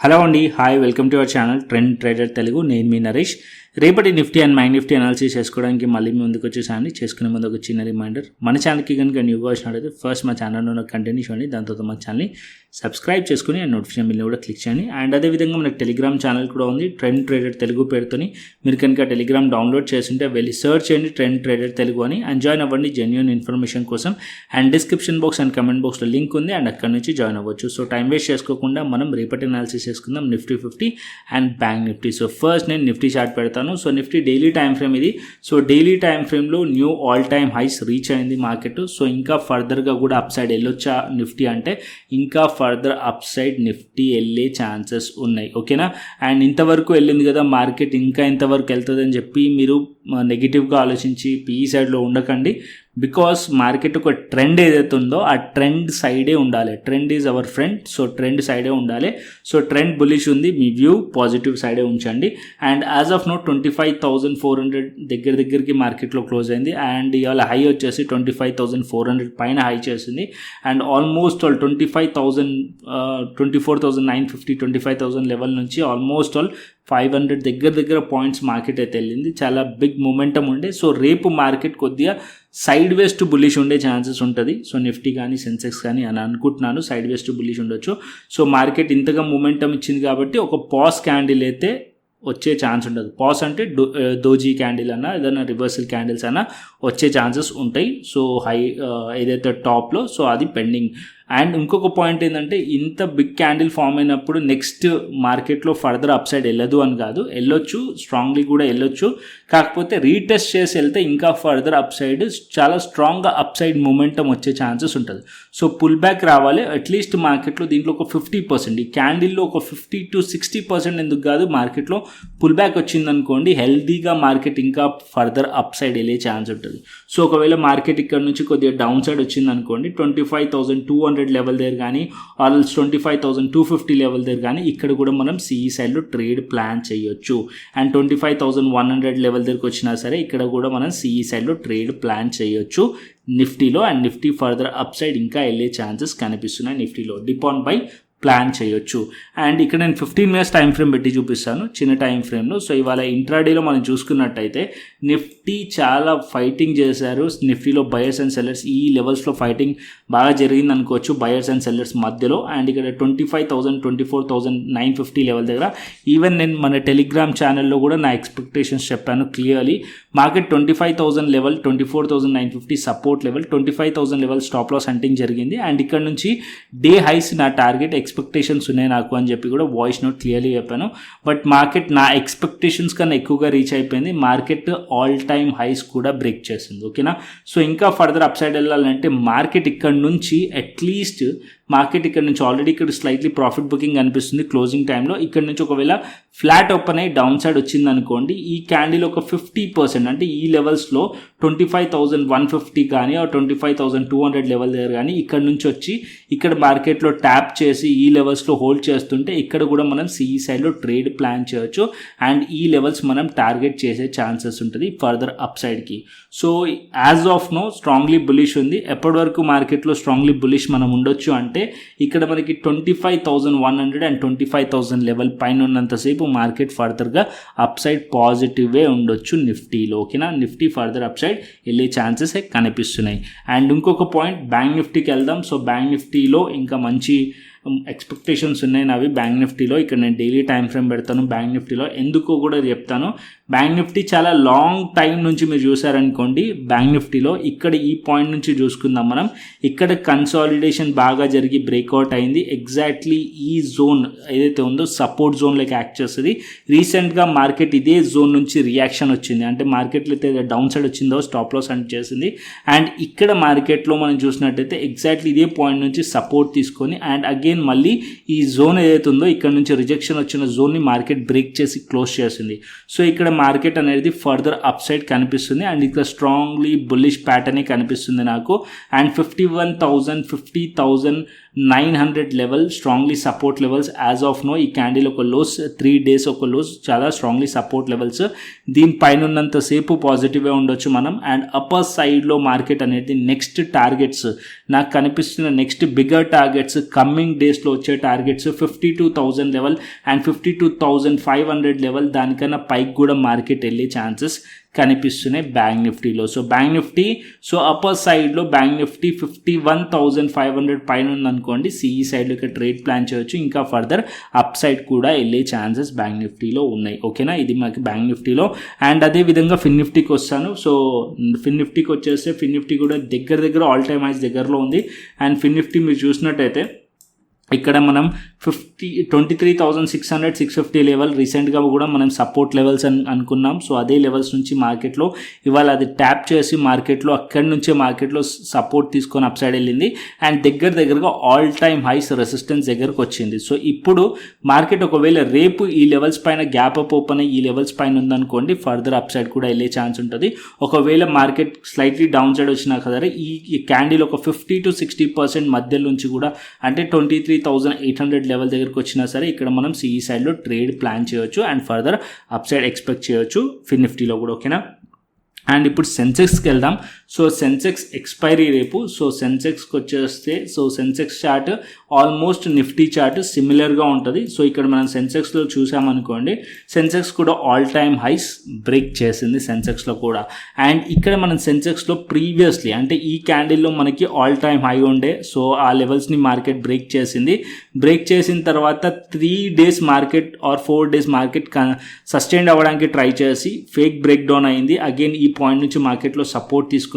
Hello అండి, hi, welcome to our channel trend trader Telugu. నేను మీ నరేష్. రేపటి Nifty and bank Nifty analysis చేసుకోవడానికి మళ్ళీ ముందుకు వచ్చేసాను. చేసుకునే ముందు ఒక చిన్న రిమైండర్, మన ఛానల్కి కనుక న్యూగా వచ్చినట్లయితే ఫస్ట్ మా ఛానల్లో ఉన్న కంటెంట్ చూడండి, దాని తర్వాత మా ఛానల్ని సబ్స్క్రైబ్ చేసుకుని అండ్ నోటిఫికేషన్ బిల్ని కూడా క్లిక్ చేయండి. అండ్ అదేవిధంగా మనకు టెలిగ్రామ్ ఛానల్ కూడా ఉంది, ట్రెండ్ ట్రేడర్ తెలుగు పేరుతోని. మీరు కనుక టెలిగ్రామ్ డౌన్లోడ్ చేస్తుంటే వెళ్ళి సర్చ్ చేయండి ట్రెండ్ ట్రేడర్ తెలుగు అని, అండ్ జాయిన్ అవ్వండి జెన్యూన్ ఇన్ఫర్మేషన్ కోసం. And description box and comment బాక్స్లో లింక్ ఉంది, అండ్ అక్కడ నుంచి జాయిన్ అవ్వచ్చు. సో టైం వేస్ట్ చేసుకోకుండా మనం రేపటి అనాలిసిస్ చేసుకుందాం Nifty 50 and bank Nifty. So first నేను నిఫ్టీ చార్ట్ పెడతాను. So Nifty daily time frame ఇది. సో డైలీ టైం ఫ్రేమ్లో new all time highs reach అయింది మార్కెట్. సో ఇంకా ఫర్దర్గా కూడా అప్ సైడ్ వెళ్ళొచ్చా నిఫ్టీ అంటే, ఇంకా ఫర్దర్ అప్ సైడ్ నిఫ్టీ వెళ్ళే ఛాన్సెస్ ఉన్నాయి. ఓకేనా? అండ్ ఇంతవరకు వెళ్ళింది కదా మార్కెట్, ఇంకా ఇంతవరకు వెళ్తుంది అని చెప్పి మీరు నెగిటివ్గా ఆలోచించి పీఈ సైడ్లో ఉండకండి. బికాస్ మార్కెట్ ఒక ట్రెండ్ ఏదైతే ఉందో ఆ ట్రెండ్ సైడే ఉండాలి. Trend is our friend. So trend సైడే ఉండాలి. సో ట్రెండ్ బులిష్ ఉంది, మీ వ్యూ పాజిటివ్ సైడే ఉంచండి. అండ్ యాజ్ ఆఫ్ నో 25,400 దగ్గరికి మార్కెట్లో క్లోజ్ అయింది. అండ్ ఇవాళ హై వచ్చేసి 25,400 పైన హై చేసింది. అండ్ ఆల్మోస్ట్ ఆల్ 24,950 25,000 లెవెల్ నుంచి ఆల్మోస్ట్ ఆల్ 500 దగ్గర పాయింట్స్ మార్కెట్ అయితే వెళ్ళింది. చాలా బిగ్ మొమెంటం ఉండే. సో రేపు మార్కెట్ కొద్దిగా సైడ్ వేస్ టు బుల్లిష్ ఉండే ఛాన్సెస్ ఉంటుంది. సో నిఫ్టీ కానీ సెన్సెక్స్ కానీ అని అనుకుంటున్నాను సైడ్ వేస్ టు బుల్లిష్ ఉండొచ్చు. సో మార్కెట్ ఇంతగా మొమెంటం ఇచ్చింది కాబట్టి ఒక పాస్ క్యాండిల్ అయితే వచ్చే ఛాన్స్ ఉండదు. పాస్ అంటే దోజీ క్యాండిల్ అన్నా ఏదైనా రివర్సల్ క్యాండిల్స్ అన్నా వచ్చే ఛాన్సెస్ ఉంటాయి. సో హై ఏదైతే టాప్లో, సో అది పెండింగ్. అండ్ ఇంకొక పాయింట్ ఏంటంటే, ఇంత బిగ్ క్యాండిల్ ఫామ్ అయినప్పుడు నెక్స్ట్ మార్కెట్లో ఫర్దర్ అప్ సైడ్ వెళ్ళదు అని కాదు, వెళ్ళొచ్చు, స్ట్రాంగ్లీ కూడా వెళ్ళొచ్చు. కాకపోతే రీటెస్ట్ చేసి వెళ్తే ఇంకా ఫర్దర్ అప్ సైడ్ చాలా స్ట్రాంగ్గా అప్ సైడ్ మూమెంటం వచ్చే ఛాన్సెస్ ఉంటుంది. సో పుల్ బ్యాక్ రావాలి అట్లీస్ట్ మార్కెట్లో. దీంట్లో ఒక 50%, ఈ క్యాండిల్లో ఒక 50 to 60% ఎందుకు కాదు, మార్కెట్లో పుల్ బ్యాక్ వచ్చిందనుకోండి, హెల్దీగా మార్కెట్ ఇంకా ఫర్దర్ అప్ సైడ్ వెళ్ళే ఛాన్స్ ఉంటుంది. సో ఒకవేళ మార్కెట్ ఇక్కడ నుంచి కొద్దిగా డౌన్ సైడ్ వచ్చిందనుకోండి, 25,200 లెవెల్ దగ్గర కానీ ఆల్స్ 25,250 లెవెల్ దగ్గర కానీ ఇక్కడ కూడా మనం సిఈ సైడ్లో ట్రేడ్ ప్లాన్ చేయొచ్చు. అండ్ 25,100 లెవెల్ దగ్గరకు వచ్చినా సరే ఇక్కడ కూడా మనం సిఈ సైడ్లో ట్రేడ్ ప్లాన్ చేయొచ్చు నిఫ్టీలో. And Nifty further up side ఇంకా వెళ్ళే ఛాన్సెస్ కనిపిస్తున్నాయి నిఫ్టీలో. డిపాన్ బై ప్లాన్ చేయొచ్చు. అండ్ ఇక్కడ నేను 15 minutes టైం ఫ్రేమ్ పెట్టి చూపిస్తాను, చిన్న టైం ఫ్రేమ్లో. సో ఇవాళ ఇంట్రాడేలో మనం చూసుకున్నట్టయితే నిఫ్టీ చాలా ఫైటింగ్ చేశారు. నిఫ్టీలో బయర్స్ అండ్ సెల్లర్స్ ఈ లెవెల్స్లో ఫైటింగ్ బాగా జరిగింది అనుకోవచ్చు, బయర్స్ అండ్ సెల్లర్స్ మధ్యలో. అండ్ ఇక్కడ 25,000 24,950 లెవెల్ దగ్గర ఈవెన్ నేను మన టెలిగ్రామ్ ఛానల్లో కూడా నా ఎక్స్పెక్టేషన్స్ చెప్పాను clearly. Market 25,000 level, 24,950 support level, 25,000 level stop loss hunting జరిగింది. అండ్ ఇక్కడ నుంచి డే హైస్ నా టార్గెట్ ఎక్స్పెక్టేషన్స్ ఉన్నాయి నాకు అని చెప్పి కూడా వాయిస్ నోట్ క్లియర్లీ చెప్పాను. బట్ మార్కెట్ నా ఎక్స్పెక్టేషన్స్ కన్నా ఎక్కువగా రీచ్ అయిపోయింది. మార్కెట్ ఆల్ టైమ్ హైస్ కూడా బ్రేక్ చేసింది. ఓకేనా? సో ఇంకా ఫర్దర్ అప్ సైడ్ వెళ్ళాలంటే మార్కెట్ ఇక్కడ నుంచి అట్లీస్ట్ మార్కెట్ ఇక్కడ నుంచి ఆల్రెడీ ఇక్కడ స్లైట్లీ ప్రాఫిట్ బుకింగ్ అనిపిస్తుంది క్లోజింగ్ టైంలో. ఇక్కడ నుంచి ఒకవేళ ఫ్లాట్ ఓపెన్ అయ్యి డౌన్ సైడ్ వచ్చింది అనుకోండి, ఈ క్యాండిల్ ఒక 50% అంటే ఈ లెవెల్స్లో 25,150 కానీ 25,200 లెవెల్ దగ్గర కానీ ఇక్కడ నుంచి వచ్చి ఇక్కడ మార్కెట్లో ట్యాప్ చేసి ఈ లెవెల్స్లో హోల్డ్ చేస్తుంటే ఇక్కడ కూడా మనం సిఈ సైడ్లో ట్రేడ్ ప్లాన్ చేయొచ్చు. అండ్ ఈ లెవెల్స్ మనం టార్గెట్ చేసే ఛాన్సెస్ ఉంటుంది ఫర్దర్ అప్ సైడ్కి. So as of now strongly bullish ఉంది. ఎప్పటి వరకు మార్కెట్లో స్ట్రాంగ్లీ బులిష్ మనం ఉండొచ్చు అంటే ఇక్కడ మనకి 25,100 అండ్ 25,000 లెవెల్ పైన ఉన్నంతసేపు మార్కెట్ ఫర్దర్గా అప్ సైడ్ పాజిటివే ఉండొచ్చు నిఫ్టీలో. ఓకేనా? నిఫ్టీ ఫర్దర్ అప్ సైడ్ వెళ్ళే ఛాన్సెస్ కనిపిస్తున్నాయి. అండ్ ఇంకొక పాయింట్, బ్యాంక్ నిఫ్టీకి వెళ్దాం. సో బ్యాంక్ నిఫ్టీలో ఇంకా మంచి ఎక్స్పెక్టేషన్స్ ఉన్నాయి నావి బ్యాంక్ నిఫ్టీలో. ఇక్కడ నేను డైలీ టైం ఫ్రేమ్ పెడతాను బ్యాంక్ నిఫ్టీలో, ఎందుకో కూడా చెప్తాను. బ్యాంక్ నిఫ్టీ చాలా లాంగ్ టైం నుంచి మీరు చూసారనుకోండి, బ్యాంక్ నిఫ్టీలో ఇక్కడ ఈ పాయింట్ నుంచి చూసుకుందాం మనం, ఇక్కడ కన్సాలిడేషన్ బాగా జరిగి బ్రేక్అవుట్ అయింది. ఎగ్జాక్ట్లీ ఈ జోన్ ఏదైతే ఉందో సపోర్ట్ జోన్లోకి యాక్ట్ చేస్తుంది. రీసెంట్గా మార్కెట్ ఇదే జోన్ నుంచి రియాక్షన్ వచ్చింది, అంటే మార్కెట్లో అయితే డౌన్ సైడ్ వచ్చిందో స్టాప్ లాస్ అంటే చేసింది. అండ్ ఇక్కడ మార్కెట్లో మనం చూసినట్టయితే ఎగ్జాక్ట్లీ ఇదే పాయింట్ నుంచి సపోర్ట్ తీసుకొని అండ్ అగైన్ మళ్ళీ ఈ జోన్ ఏదైతే ఉందో ఇక్కడ నుంచి రిజెక్షన్ వచ్చిన జోన్ని మార్కెట్ బ్రేక్ చేసి క్లోజ్ చేసింది. సో ఇక్కడ మార్కెట్ అనేది ఫర్దర్ అప్ సైడ్ కనిపిస్తుంది. అండ్ ఇక్కడ స్ట్రాంగ్లీ బుల్లిష్ ప్యాటర్నే కనిపిస్తుంది నాకు. And 51,000 50,000 900 level strongly support levels as of now. ఈ క్యాండిల్ ఒక లోస్, 3 days ఒక లోస్ చాలా స్ట్రాంగ్లీ సపోర్ట్ లెవెల్స్. దీనిపైన ఉన్నంతసేపు పాజిటివ్గా ఉండొచ్చు మనం. అండ్ అప్పర్ సైడ్లో మార్కెట్ అనేది నెక్స్ట్ టార్గెట్స్, నాకు కనిపిస్తున్న నెక్స్ట్ బిగ్గర్ టార్గెట్స్, కమింగ్ డేస్లో వచ్చే టార్గెట్స్ 52,000 లెవెల్ అండ్ 52,500 లెవెల్. దానికన్నా పైకి కూడా మార్కెట్ వెళ్ళే ఛాన్సెస్ కనిపిస్తున్నాయి బ్యాంక్ నిఫ్టీలో. So bank Nifty, so upper సైడ్లో బ్యాంక్ నిఫ్టీ 51,500 పైన ఉందనుకోండి, సిఈ సైడ్లో ఇక్కడ ట్రేడ్ ప్లాన్ చేయొచ్చు. ఇంకా ఫర్దర్ అప్ సైడ్ కూడా వెళ్ళే ఛాన్సెస్ బ్యాంక్ నిఫ్టీలో ఉన్నాయి. ఓకేనా, ఇది మాకు బ్యాంక్ నిఫ్టీలో. అండ్ అదేవిధంగా ఫిన్ నిఫ్టీకి వస్తాను. సో ఫిన్ నిఫ్టీకి వచ్చేస్తే ఫిన్ నిఫ్టీ కూడా దగ్గర ఆల్ టైమ్ హైస్ దగ్గరలో ఉంది. అండ్ ఫిన్ నిఫ్టీ మీరు చూసినట్టయితే ఇక్కడ మనం 23,600 650 లెవెల్ రీసెంట్గా కూడా మనం సపోర్ట్ లెవెల్స్ అనుకున్నాం. సో అదే లెవెల్స్ నుంచి మార్కెట్లో ఇవాళ అది ట్యాప్ చేసి మార్కెట్లో అక్కడి నుంచే మార్కెట్లో సపోర్ట్ తీసుకొని అప్ సైడ్ వెళ్ళింది. అండ్ దగ్గరగా ఆల్ టైమ్ హైస్ రెసిస్టెన్స్ దగ్గరకు వచ్చింది. సో ఇప్పుడు మార్కెట్ ఒకవేళ రేపు ఈ లెవెల్స్ పైన గ్యాప్ అప్ ఓపెన్ అయ్యి ఈ లెవెల్స్ పైన ఉందనుకోండి, ఫర్దర్ అప్ సైడ్ కూడా వెళ్ళే ఛాన్స్ ఉంటుంది. ఒకవేళ మార్కెట్ స్లైట్లీ డౌన్ సైడ్ వచ్చినా కదా, ఈ క్యాండిల్ ఒక 50 to 60% మధ్య నుంచి కూడా, అంటే 23,800 లెవెల్ దగ్గరకు వచ్చినా సరే ఇక్కడ మనం సిఈ సైడ్లో ట్రేడ్ ప్లాన్ చేయొచ్చు. And further up side expect చేయొచ్చు ఫిన్ నిఫ్టీలో కూడా. ఓకేనా, అండ్ ఇప్పుడు సెన్సెక్స్కి వెళ్దాం. సో సెన్సెక్స్ ఎక్స్పైరీ రేపు. సో సెన్సెక్స్కి వచ్చేస్తే, so Sensex chart almost Nifty chart సిమిలర్గా ఉంటుంది. సో ఇక్కడ మనం సెన్సెక్స్లో చూసామనుకోండి, సెన్సెక్స్ కూడా ఆల్ టైమ్ హైస్ బ్రేక్ చేసింది సెన్సెక్స్లో కూడా. అండ్ ఇక్కడ మనం సెన్సెక్స్లో ప్రీవియస్లీ, అంటే ఈ క్యాండిల్లో మనకి ఆల్ టైమ్ హై ఉండే, సో ఆ లెవెల్స్ని మార్కెట్ బ్రేక్ చేసింది. బ్రేక్ చేసిన తర్వాత 3 days market or 4 days market sustain అవ్వడానికి ట్రై చేసి ఫేక్ బ్రేక్ డౌన్ అయింది. అగైన్ ఈ పాయింట్ నుంచి మార్కెట్లో సపోర్ట్ తీసుకుంది.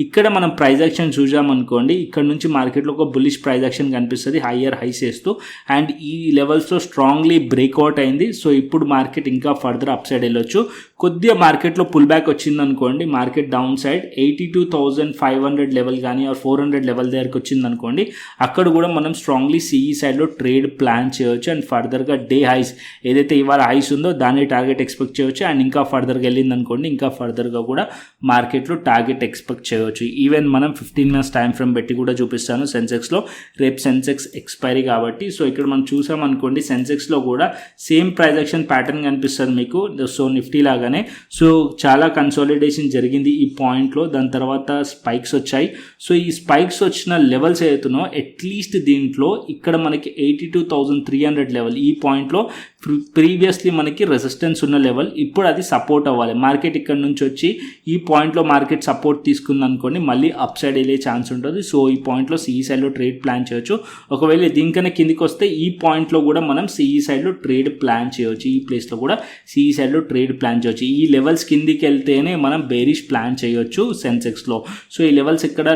ఇక్కడ మనం ప్రైస్ యాక్షన్ చూసామనుకోండి, ఇక్కడ నుంచి మార్కెట్లో ఒక బుల్లిష్ ప్రైస్ యాక్షన్ కనిపిస్తుంది హయ్యర్ హైస్ చేస్తూ. అండ్ ఈ లెవెల్స్లో స్ట్రాంగ్లీ బ్రేక్అవుట్ అయింది. సో ఇప్పుడు మార్కెట్ ఇంకా ఫర్దర్ అప్ సైడ్ వెళ్ళొచ్చు. కొద్దిగా మార్కెట్లో పుల్ బ్యాక్ వచ్చిందనుకోండి, మార్కెట్ డౌన్ సైడ్ 82,500 లెవెల్ కానీ ఆర్ 400 లెవెల్ దగ్గరికి వచ్చిందనుకోండి, అక్కడ కూడా మనం స్ట్రాంగ్లీ సిఈ సైడ్లో ట్రేడ్ ప్లాన్ చేయొచ్చు. అండ్ ఫర్దర్గా డే హైస్ ఏదైతే ఇవాళ హైస్ ఉందో దాన్ని టార్గెట్ ఎక్స్పెక్ట్ చేయొచ్చు. అండ్ ఇంకా ఫర్దర్గా వెళ్ళిందనుకోండి, ఇంకా ఫర్దర్గా కూడా మార్కెట్లో టార్గెట్ ఎక్స్పెక్ట్ చేయవచ్చు. ఈవెన్ మనం 15 minutes టైం ఫ్రేమ్ పెట్టి కూడా చూపిస్తాను సెన్సెక్స్లో. రేపు సెన్సెక్స్ ఎక్స్పైరీ కాబట్టి. సో ఇక్కడ మనం చూసామనుకోండి, సెన్సెక్స్లో కూడా సేమ్ ప్రైస్ యాక్షన్ ప్యాటర్న్ కనిపిస్తుంది మీకు. సో నిఫ్టీ లాగానే, సో చాలా కన్సాలిడేషన్ జరిగింది ఈ పాయింట్లో. దాని తర్వాత స్పైక్స్ వచ్చాయి. సో ఈ స్పైక్స్ వచ్చిన లెవెల్స్ ఏదైతున్నాయో అట్లీస్ట్ దీంట్లో ఇక్కడ మనకి 82,300 లెవెల్, ఈ పాయింట్లో ప్రీవియస్లీ మనకి రెసిస్టెన్స్ ఉన్న లెవెల్, ఇప్పుడు అది సపోర్ట్ అవ్వాలి. మార్కెట్ ఇక్కడ నుంచి వచ్చి ఈ పాయింట్లో మార్కెట్ సపోర్ట్ తీసుకుంది అనుకోండి, మళ్ళీ అప్ సైడ్ వెళ్ళే ఛాన్స్ ఉంటుంది. సో ఈ పాయింట్లో సిఈ సైడ్లో ట్రేడ్ ప్లాన్ చేయొచ్చు. ఒకవేళ దీనికన్నా కిందికి వస్తే ఈ పాయింట్లో కూడా మనం సిఈ సైడ్లో ట్రేడ్ ప్లాన్ చేయొచ్చు. ఈ ప్లేస్లో కూడా సిఈ సైడ్లో ట్రేడ్ ప్లాన్ చేయొచ్చు. ఈ లెవెల్స్ కిందికి వెళ్తేనే మనం బేరిష్ ప్లాన్ చేయొచ్చు సెన్సెక్స్లో. సో ఈ లెవెల్స్ ఇక్కడ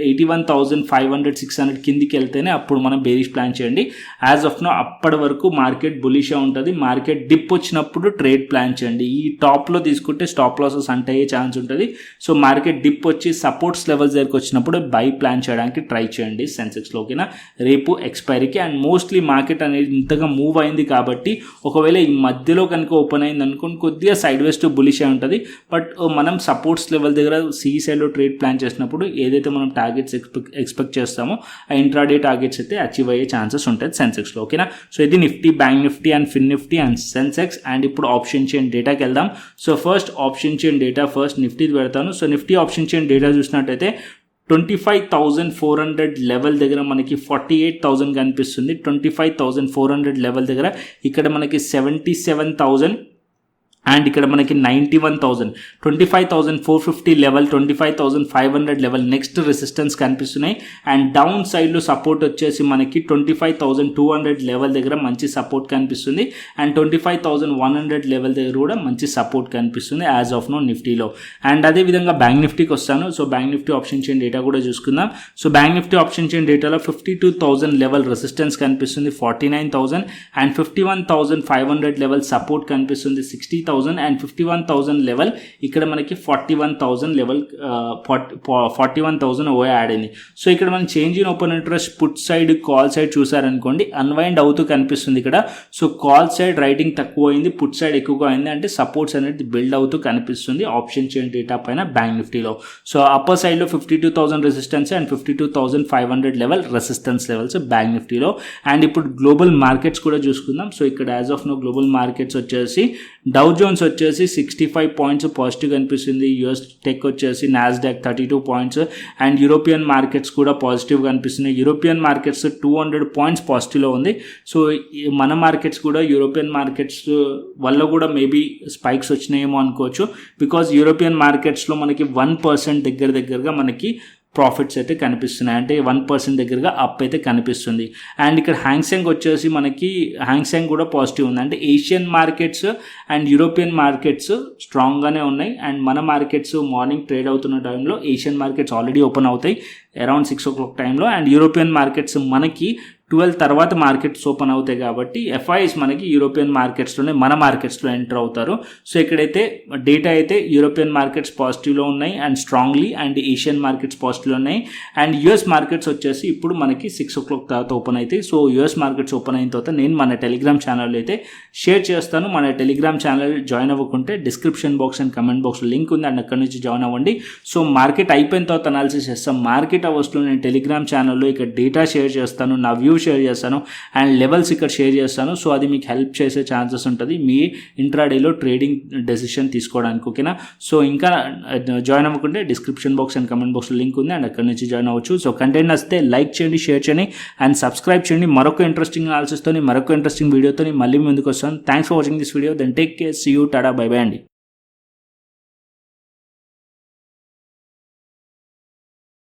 81,500 600 కిందికి వెళ్తేనే అప్పుడు మనం బేరిష్ ప్లాన్ చేయండి. యాజ్ ఆఫ్ నో అప్పటి వరకు మార్కెట్ బులిష్గా ఉంటుంది. మార్కెట్ డిప్ వచ్చినప్పుడు ట్రేడ్ ప్లాన్ చేయండి. ఈ టాప్లో తీసుకుంటే స్టాప్ లాసెస్ అంటే అయ్యే ఛాన్స్ ఉంటుంది. సో మార్కెట్ డిప్ వచ్చి సపోర్ట్స్ లెవెల్స్ దగ్గరికి వచ్చినప్పుడు బై ప్లాన్ చేయడానికి ట్రై చేయండి సెన్సెక్స్లో. ఓకేనా, రేపు ఎక్స్పైరీకి. అండ్ మోస్ట్లీ మార్కెట్ అనేది ఇంతగా మూవ్ అయింది కాబట్టి ఒకవేళ ఈ మధ్యలో కనుక ఓపెన్ అయింది అనుకోండి, కొద్దిగా సైడ్ వేస్ టు బులిష్ అయి ఉంటుంది. బట్ మనం సపోర్ట్స్ లెవెల్ దగ్గర సిఈ సైడ్లో ట్రేడ్ ప్లాన్ చేసినప్పుడు ఏదైతే మనం టార్గెట్స్ ఎక్స్పెక్ట్ చేస్తామో ఆ ఇంట్రాడే టార్గెట్స్ అయితే అచీవ్ అయ్యే ఛాన్సెస్ ఉంటుంది సెన్సెక్స్లో. ఓకేనా, సో ఇది Nifty, bank Nifty and Fin Nifty and Sensex. And ఇప్పుడు ఆప్షన్ చైన్ డేటాకి వెళ్దాం. So first option chain data first Nifty పెడతాను. So Nifty option chain data చూసినట్టయితే 25,400 లెవెల్ దగ్గర మనకి 48,000 కనిపిస్తుంది. 25,400 లెవెల్ దగ్గర ఇక్కడ మనకి 77,000 అండ్ ఇక్కడ మనకి 91,000, 25,450 లెవెల్, 25,500 లెవెల్ నెక్స్ట్ రెసిస్టెన్స్ కనిపిస్తున్నాయి. అండ్ డౌన్ సైడ్లో సపోర్ట్ వచ్చేసి మనకి 25,200 లెవెల్ దగ్గర మంచి సపోర్ట్ కనిపిస్తుంది. అండ్ 25,100 లెవెల్ దగ్గర కూడా మంచి సపోర్ట్ కనిపిస్తుంది యాజ్ ఆఫ్ నో నిఫ్టీలో. అండ్ అదేవిధంగా బ్యాంక్ నిఫ్టీకి వస్తాను. So bank Nifty option chain data కూడా చూసుకుందాం. So bank Nifty option chain డేటాలో 52,000 లెవెల్ రెసిస్టెన్స్ కనిపిస్తుంది, 49,000 అండ్ 51,500 లెవెల్ సపోర్ట్ కనిపిస్తుంది, 60,000 51,000 అండ్ 51,000 లెవెల్ ఇక్కడ మనకి 41,000 లెవెల్ 41,000 ఓవర్ యాడ్ అయింది. సో ఇక్కడ మనం change in open interest put side call side చూసారనుకోండి అన్వైండ్ అవుతూ కనిపిస్తుంది ఇక్కడ. సో కాల్ సైడ్ రైటింగ్ తక్కువ అయింది, పుట్ సైడ్ ఎక్కువగా అయింది, అంటే సపోర్ట్స్ అనేది బిల్డ్ అవుతూ కనిపిస్తుంది ఆప్షన్ చైన్ డేటా పైన బ్యాంక్ నిఫ్టీలో. సో అప్పర్ సైడ్లో 52,000 resistance and 52,500 level resistance levels bank నిఫ్టీలో. అండ్ ఇప్పుడు గ్లోబల్ మార్కెట్స్ కూడా చూసుకుందాం. సో ఇక్కడ as of now global markets వచ్చేసి డౌ జోన్స్ వచ్చేసి 65 పాయింట్స్ పాజిటివ్ కనిపిస్తుంది, యూఎస్ టెక్ వచ్చేసి Nasdaq 32 points and European markets కూడా పాజిటివ్ కనిపిస్తున్నాయి. యూరోపియన్ మార్కెట్స్ 200 పాయింట్స్ పాజిటివ్లో ఉంది. సో మన మార్కెట్స్ కూడా యూరోపియన్ మార్కెట్స్ వల్ల కూడా మేబీ స్పైక్స్ వచ్చినాయేమో అనుకోవచ్చు. బికాజ్ యూరోపియన్ మార్కెట్స్లో మనకి 1% దగ్గరగా మనకి ప్రాఫిట్స్ అయితే కనిపిస్తున్నాయి, అంటే 1% దగ్గరగా అప్ అయితే కనిపిస్తుంది. అండ్ ఇక్కడ హ్యాంగ్సెంగ్ వచ్చేసి మనకి హ్యాంగ్సెంగ్ కూడా పాజిటివ్ ఉంది, అంటే Asian markets and European markets స్ట్రాంగ్గానే ఉన్నాయి. అండ్ మన మార్కెట్స్ మార్నింగ్ ట్రేడ్ అవుతున్న టైంలో ఏషియన్ మార్కెట్స్ ఆల్రెడీ ఓపెన్ అవుతాయి అరౌండ్ 6 o'clock టైంలో, అండ్ యూరోపియన్ మార్కెట్స్ మనకి 12 తర్వాత మార్కెట్స్ ఓపెన్ అవుతాయి. కాబట్టి ఎఫ్ఐఎస్ మనకి యూరోపియన్ మార్కెట్స్లోనే మన మార్కెట్స్లో ఎంటర్ అవుతారు. సో ఇక్కడైతే డేటా అయితే యూరోపియన్ మార్కెట్స్ పాజిటివ్లో ఉన్నాయి and strongly, and Asian markets పాజిటివ్లో ఉన్నాయి. అండ్ యూఎస్ మార్కెట్స్ వచ్చేసి ఇప్పుడు మనకి 6 o'clock తర్వాత ఓపెన్ అవుతాయి. సో యూఎస్ మార్కెట్స్ ఓపెన్ అయిన తర్వాత నేను మన టెలిగ్రామ్ ఛానల్లో అయితే షేర్ చేస్తాను. మన టెలిగ్రామ్ ఛానల్ జాయిన్ అవ్వకుంటే డిస్క్రిప్షన్ బాక్స్ అండ్ కమెంట్ బాక్స్లో లింక్ ఉంది, అండ్ అక్కడ నుంచి జాయిన్ అవ్వండి. సో మార్కెట్ అయిపోయిన తర్వాత అనాలిసిస్ చేస్తాం. మార్కెట్ అవర్స్లో నేను టెలిగ్రామ్ ఛానల్లో ఇక్కడ డేటా షేర్ చేస్తాను, నా వ్యూ షేర్ చేస్తాను అండ్ లెవెల్స్ ఇక్కడ షేర్ చేస్తాను. సో అది మీకు హెల్ప్ చేసే ఛాన్సెస్ ఉంటుంది మీ ఇంట్రాడేలో ట్రేడింగ్ డెసిషన్ తీసుకోవడానికి. ఓకేనా? సో ఇంకా జాయిన్ అవ్వకుంటే డిస్క్రిప్షన్ బాక్స్ అండ్ కమెంట్ బాక్స్లో లింక్ ఉంది, అండ్ అక్కడ నుంచి జాయిన్ అవ్వచ్చు. సో కంటెంట్ నచ్చితే లైక్ చేయండి, షేర్ చేయండి అండ్ సబ్స్క్రైబ్ చేయండి. మరొక ఇంట్రెస్టింగ్ అనాలిసిస్తో మరొక ఇంట్రెస్టింగ్ వీడియోతో మళ్ళీ ముందుకు వస్తాను. Thanks for watching this video. Then take care, see you, tata, bye bye అండి.